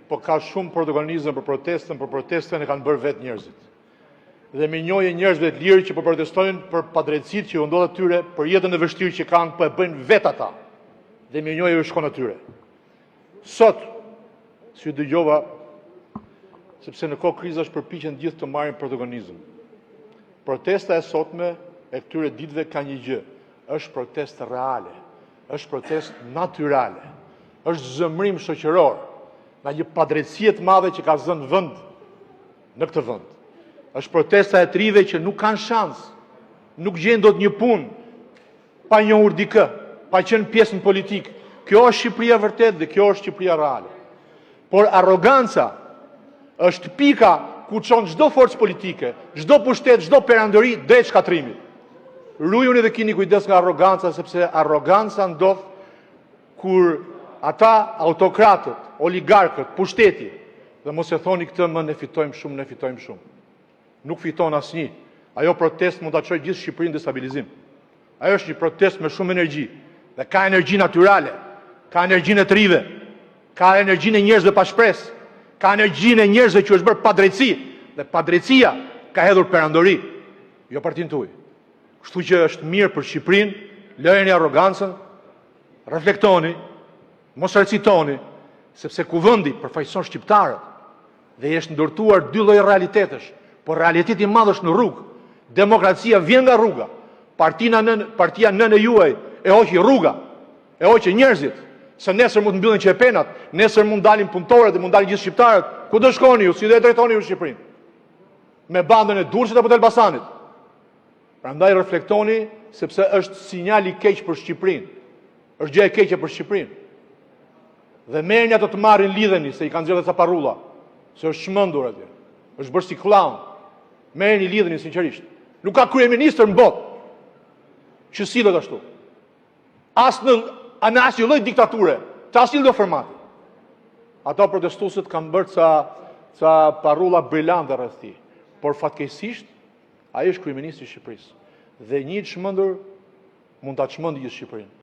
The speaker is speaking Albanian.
po ka shumë protagonizëm për protestën e kanë bërë vetë njerëzit. Dhe me njohje njerëzve të lirë që po protestojnë për padrejtësitë që u ndodh atyre, për jetën e vështirë që kanë, po e bëjnë vetë ata. Dhe me njohje u shkon atyre. Sot, si dëgjova, sepse në kohë krizash përpiqen gjithë të marrin protagonizëm. Protesta e sotme e këtyre ditëve ka një gjë, është protestë reale, është protestë natyrale, është zëmrim shoqëror nga një padrejtësie të madhe që ka zënë vend në këtë vend. Është protesta e trive që nuk kanë shans, nuk gjejnë dot një punë pa njohur dikë, pa qenë pjesë në politikë. Kjo është Shqipëria vërtet dhe kjo është Shqipëria reale. Por arroganca është pika ku çon çdo forcë politike, çdo pushtet, çdo perandori drejt shkatrimit. Rujuni dhe keni kujdes nga arroganca, sepse arroganca ndodh kur ata autokratët, oligarkët, pushteti, dhe mos e thoni këtë më ne fitojmë shumë. Nuk fiton asnjë. Ajo protest mund ta çojë gjithë Shqipërinë në destabilizim. Ajo është një protest me shumë energji dhe ka energji natyrale, ka energjinë e trive, ka energjinë e njerëzve pa shpresë, ka energjinë e njerëzve që është bërë padrejtësi dhe padrejtësia ka hedhur perandori, jo partinë tuaj. Kështu që është mirë për Shqipërinë, lëreni arrogancën, reflektoni, mos recitoni, sepse kuvendi përfaqëson shqiptarët dhe është ndërtuar dy lloj realitetesh, por realiteti i madh është në rrugë. Demokracia vjen nga rruga. Partia nënë juaj e hoqi rruga, e hoqi njerëzit, se nesër mund të mbyllen qepenat, nesër mund dalin punëtorët dhe mund dalin gjithë shqiptarët. Ku do shkoni ju, si do e drejtoni ju Shqipërinë? Me bandën e Durrësit apo të Elbasanit? Prandaj reflektoni, sepse është sinjal i keq për Shqipërinë. Është gjë e keqe për Shqipërinë. Dhe merrni ato të marrin lidheni se i kanë nxjerrë ca parrulla, se është çmendur atje. Është bërë si klaun. Merrni lidheni sinqerisht. Nuk ka kryeministër në botë që sillet ashtu. As në asnjë lloj diktature, të asnjë lloj formati. Ato protestuesit kanë bërë ca parrulla brillante rreth tij, por fatkeqësisht ai është kryeministri i Shqipërisë. Dhe një çmendur mund ta çmendë gjithë Shqipërinë.